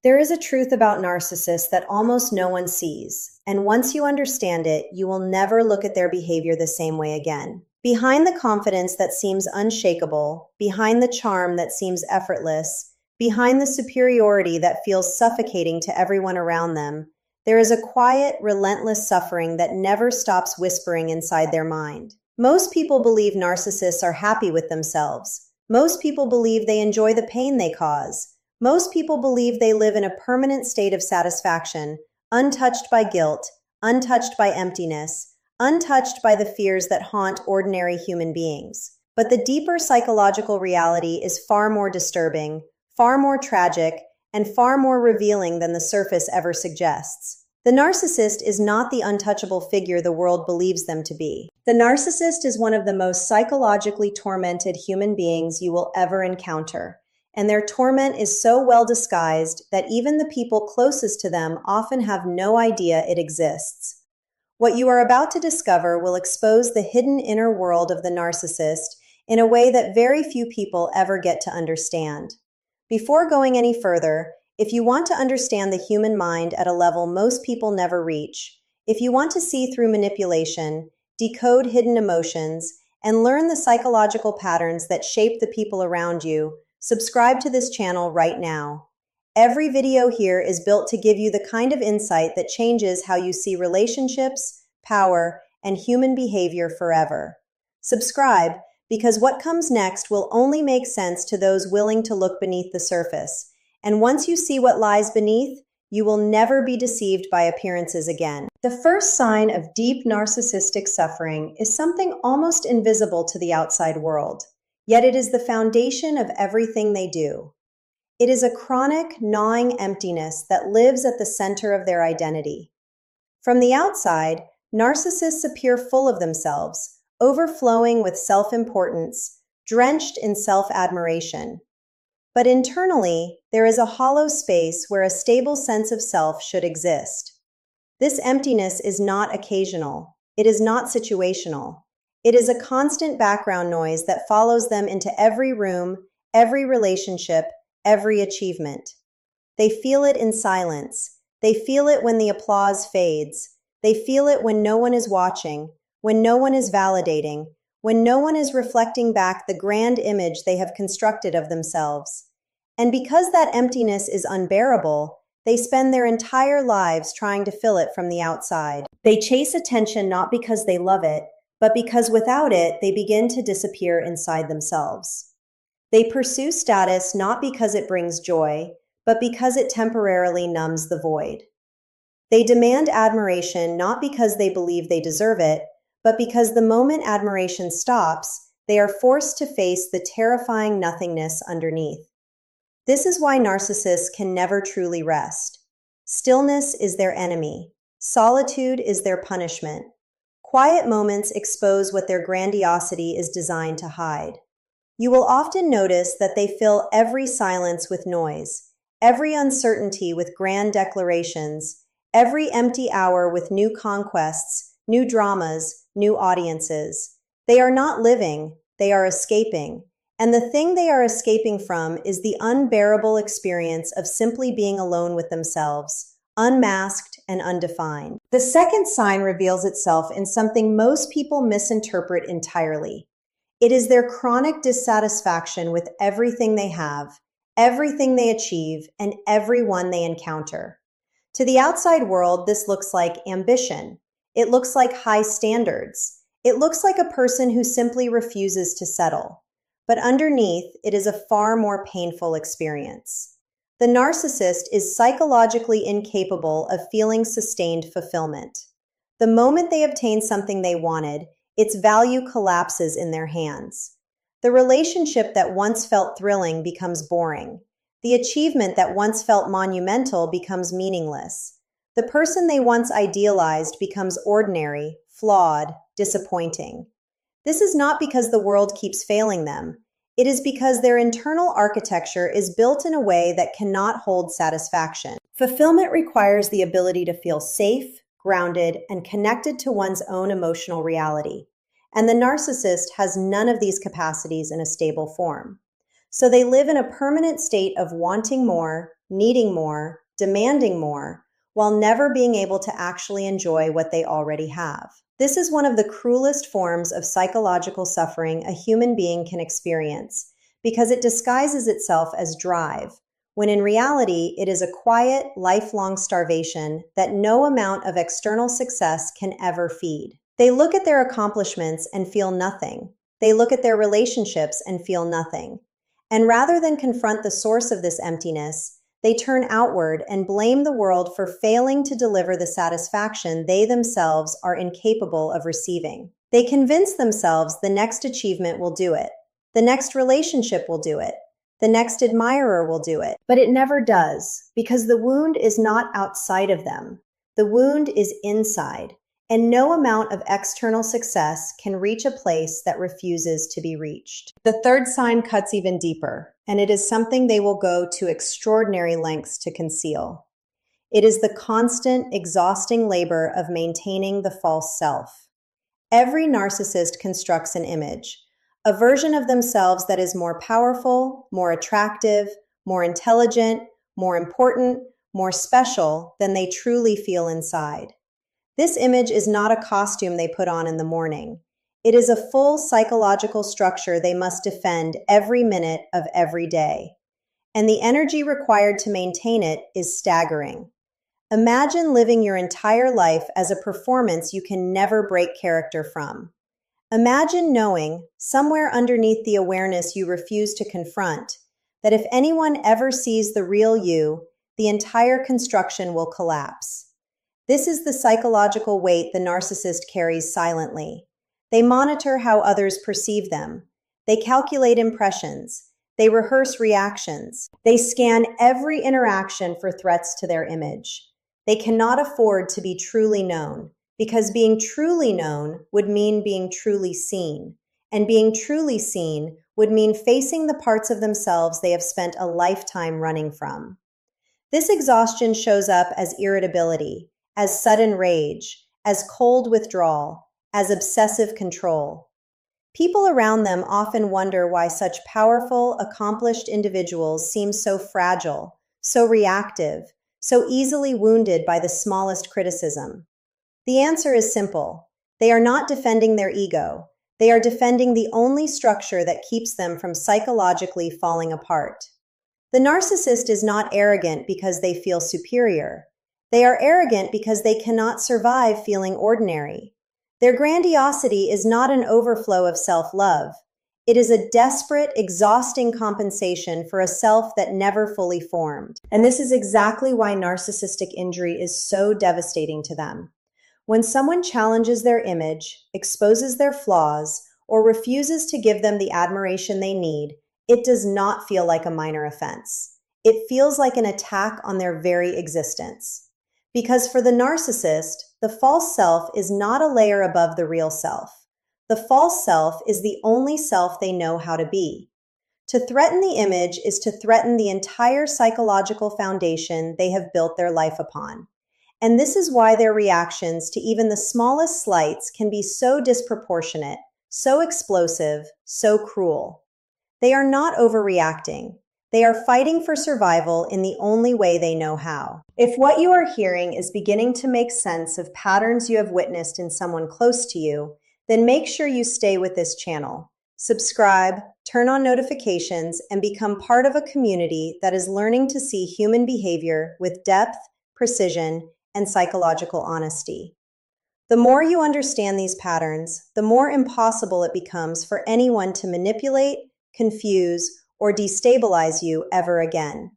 There is a truth about narcissists that almost no one sees, and once you understand it, you will never look at their behavior the same way again. Behind the confidence that seems unshakable, behind the charm that seems effortless, behind the superiority that feels suffocating to everyone around them, there is a quiet, relentless suffering that never stops whispering inside their mind. Most people believe narcissists are happy with themselves. Most people believe they enjoy the pain they cause. Most people believe they live in a permanent state of satisfaction, untouched by guilt, untouched by emptiness, untouched by the fears that haunt ordinary human beings. But the deeper psychological reality is far more disturbing, far more tragic, and far more revealing than the surface ever suggests. The narcissist is not the untouchable figure the world believes them to be. The narcissist is one of the most psychologically tormented human beings you will ever encounter. And their torment is so well disguised that even the people closest to them often have no idea it exists. What you are about to discover will expose the hidden inner world of the narcissist in a way that very few people ever get to understand. Before going any further, if you want to understand the human mind at a level most people never reach, if you want to see through manipulation, decode hidden emotions, and learn the psychological patterns that shape the people around you, subscribe to this channel right now. Every video here is built to give you the kind of insight that changes how you see relationships, power, and human behavior forever. Subscribe, because what comes next will only make sense to those willing to look beneath the surface. And once you see what lies beneath, you will never be deceived by appearances again. The first sign of deep narcissistic suffering is something almost invisible to the outside world. Yet it is the foundation of everything they do. It is a chronic, gnawing emptiness that lives at the center of their identity. From the outside, narcissists appear full of themselves, overflowing with self-importance, drenched in self-admiration. But internally, there is a hollow space where a stable sense of self should exist. This emptiness is not occasional. It is not situational. It is a constant background noise that follows them into every room, every relationship, every achievement. They feel it in silence. They feel it when the applause fades. They feel it when no one is watching, when no one is validating, when no one is reflecting back the grand image they have constructed of themselves. And because that emptiness is unbearable, they spend their entire lives trying to fill it from the outside. They chase attention not because they love it, but because without it, they begin to disappear inside themselves. They pursue status not because it brings joy, but because it temporarily numbs the void. They demand admiration not because they believe they deserve it, but because the moment admiration stops, they are forced to face the terrifying nothingness underneath. This is why narcissists can never truly rest. Stillness is their enemy. Solitude is their punishment. Quiet moments expose what their grandiosity is designed to hide. You will often notice that they fill every silence with noise, every uncertainty with grand declarations, every empty hour with new conquests, new dramas, new audiences. They are not living, they are escaping. And the thing they are escaping from is the unbearable experience of simply being alone with themselves, unmasked and undefined. The second sign reveals itself in something most people misinterpret entirely. It is their chronic dissatisfaction with everything they have, everything they achieve, and everyone they encounter. To the outside world, this looks like ambition. It looks like high standards. It looks like a person who simply refuses to settle. But underneath, it is a far more painful experience. The narcissist is psychologically incapable of feeling sustained fulfillment. The moment they obtain something they wanted, its value collapses in their hands. The relationship that once felt thrilling becomes boring. The achievement that once felt monumental becomes meaningless. The person they once idealized becomes ordinary, flawed, disappointing. This is not because the world keeps failing them. It is because their internal architecture is built in a way that cannot hold satisfaction. Fulfillment requires the ability to feel safe, grounded, and connected to one's own emotional reality. And the narcissist has none of these capacities in a stable form. So they live in a permanent state of wanting more, needing more, demanding more, while never being able to actually enjoy what they already have. This is one of the cruelest forms of psychological suffering a human being can experience because it disguises itself as drive, when in reality it is a quiet, lifelong starvation that no amount of external success can ever feed. They look at their accomplishments and feel nothing. They look at their relationships and feel nothing. And rather than confront the source of this emptiness, they turn outward and blame the world for failing to deliver the satisfaction they themselves are incapable of receiving. They convince themselves the next achievement will do it, the next relationship will do it, the next admirer will do it. But it never does, because the wound is not outside of them. The wound is inside, and no amount of external success can reach a place that refuses to be reached. The third sign cuts even deeper, and it is something they will go to extraordinary lengths to conceal. It is the constant, exhausting labor of maintaining the false self. Every narcissist constructs an image, a version of themselves that is more powerful, more attractive, more intelligent, more important, more special than they truly feel inside. This image is not a costume they put on in the morning. It is a full psychological structure they must defend every minute of every day. And the energy required to maintain it is staggering. Imagine living your entire life as a performance you can never break character from. Imagine knowing, somewhere underneath the awareness you refuse to confront, that if anyone ever sees the real you, the entire construction will collapse. This is the psychological weight the narcissist carries silently. They monitor how others perceive them. They calculate impressions. They rehearse reactions. They scan every interaction for threats to their image. They cannot afford to be truly known, because being truly known would mean being truly seen. And being truly seen would mean facing the parts of themselves they have spent a lifetime running from. This exhaustion shows up as irritability, as sudden rage, as cold withdrawal, as obsessive control. People around them often wonder why such powerful, accomplished individuals seem so fragile, so reactive, so easily wounded by the smallest criticism. The answer is simple. They are not defending their ego. They are defending the only structure that keeps them from psychologically falling apart. The narcissist is not arrogant because they feel superior. They are arrogant because they cannot survive feeling ordinary. Their grandiosity is not an overflow of self-love. It is a desperate, exhausting compensation for a self that never fully formed. And this is exactly why narcissistic injury is so devastating to them. When someone challenges their image, exposes their flaws, or refuses to give them the admiration they need, it does not feel like a minor offense. It feels like an attack on their very existence. Because for the narcissist, the false self is not a layer above the real self. The false self is the only self they know how to be. To threaten the image is to threaten the entire psychological foundation they have built their life upon. And this is why their reactions to even the smallest slights can be so disproportionate, so explosive, so cruel. They are not overreacting. They are fighting for survival in the only way they know how. If what you are hearing is beginning to make sense of patterns you have witnessed in someone close to you, then make sure you stay with this channel. Subscribe, turn on notifications, and become part of a community that is learning to see human behavior with depth, precision, and psychological honesty. The more you understand these patterns, the more impossible it becomes for anyone to manipulate, confuse, or destabilize you ever again.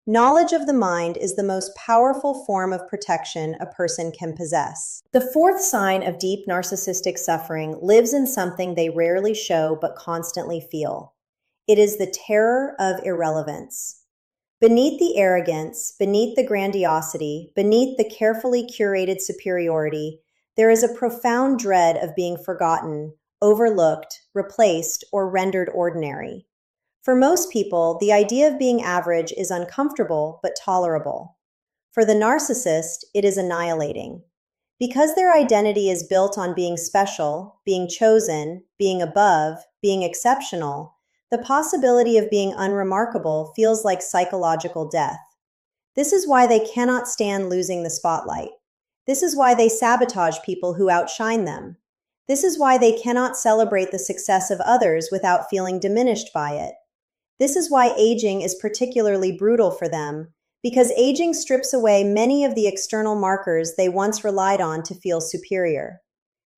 Knowledge of the mind is the most powerful form of protection a person can possess. The fourth sign of deep narcissistic suffering lives in something they rarely show but constantly feel. It is the terror of irrelevance. Beneath the arrogance, beneath the grandiosity, beneath the carefully curated superiority, there is a profound dread of being forgotten, overlooked, replaced, or rendered ordinary. For most people, the idea of being average is uncomfortable but tolerable. For the narcissist, it is annihilating. Because their identity is built on being special, being chosen, being above, being exceptional, the possibility of being unremarkable feels like psychological death. This is why they cannot stand losing the spotlight. This is why they sabotage people who outshine them. This is why they cannot celebrate the success of others without feeling diminished by it. This is why aging is particularly brutal for them, because aging strips away many of the external markers they once relied on to feel superior.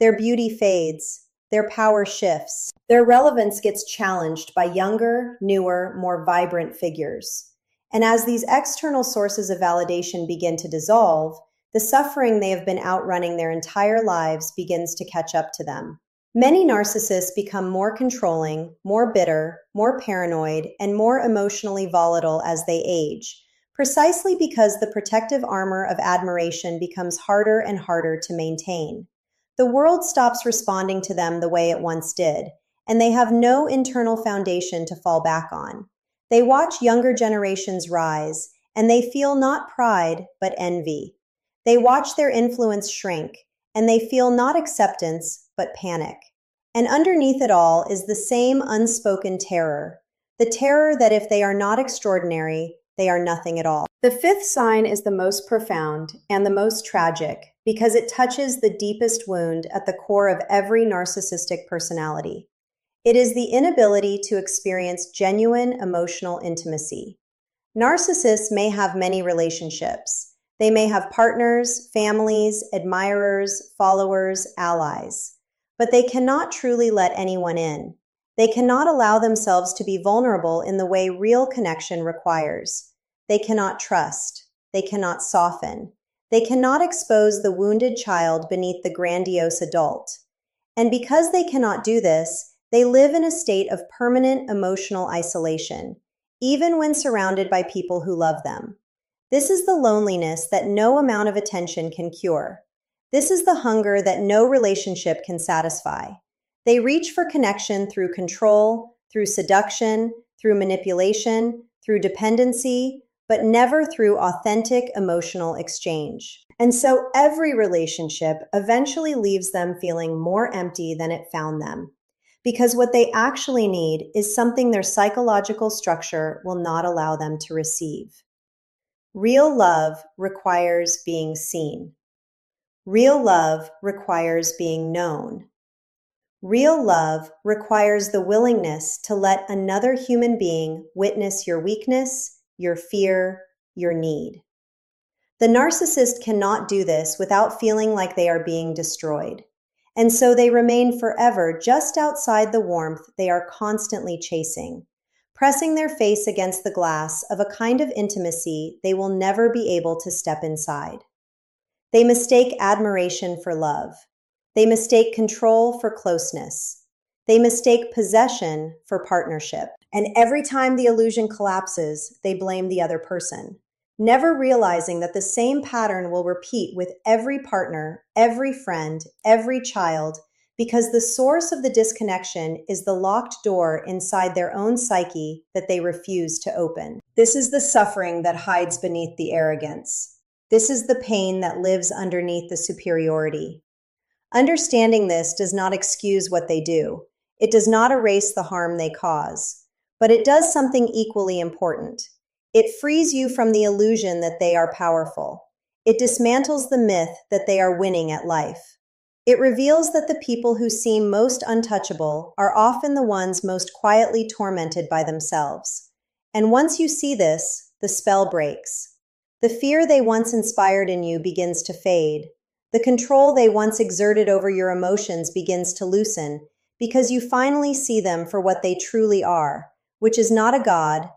Their beauty fades, their power shifts, their relevance gets challenged by younger, newer, more vibrant figures. And as these external sources of validation begin to dissolve, the suffering they have been outrunning their entire lives begins to catch up to them. Many narcissists become more controlling, more bitter, more paranoid, and more emotionally volatile as they age, precisely because the protective armor of admiration becomes harder and harder to maintain. The world stops responding to them the way it once did, and they have no internal foundation to fall back on. They watch younger generations rise, and they feel not pride, but envy. They watch their influence shrink, and they feel not acceptance, but panic. And underneath it all is the same unspoken terror, the terror that if they are not extraordinary, they are nothing at all. The fifth sign is the most profound and the most tragic because it touches the deepest wound at the core of every narcissistic personality. It is the inability to experience genuine emotional intimacy. Narcissists may have many relationships. They may have partners, families, admirers, followers, allies. But they cannot truly let anyone in. They cannot allow themselves to be vulnerable in the way real connection requires. They cannot trust. They cannot soften. They cannot expose the wounded child beneath the grandiose adult. And because they cannot do this, they live in a state of permanent emotional isolation, even when surrounded by people who love them. This is the loneliness that no amount of attention can cure. This is the hunger that no relationship can satisfy. They reach for connection through control, through seduction, through manipulation, through dependency, but never through authentic emotional exchange. And so every relationship eventually leaves them feeling more empty than it found them, because what they actually need is something their psychological structure will not allow them to receive. Real love requires being seen. Real love requires being known. Real love requires the willingness to let another human being witness your weakness, your fear, your need. The narcissist cannot do this without feeling like they are being destroyed, and so they remain forever just outside the warmth they are constantly chasing, pressing their face against the glass of a kind of intimacy they will never be able to step inside. They mistake admiration for love. They mistake control for closeness. They mistake possession for partnership. And every time the illusion collapses, they blame the other person, never realizing that the same pattern will repeat with every partner, every friend, every child, because the source of the disconnection is the locked door inside their own psyche that they refuse to open. This is the suffering that hides beneath the arrogance. This is the pain that lives underneath the superiority. Understanding this does not excuse what they do. It does not erase the harm they cause. But it does something equally important. It frees you from the illusion that they are powerful. It dismantles the myth that they are winning at life. It reveals that the people who seem most untouchable are often the ones most quietly tormented by themselves. And once you see this, the spell breaks. The fear they once inspired in you begins to fade. The control they once exerted over your emotions begins to loosen because you finally see them for what they truly are, which is not a god,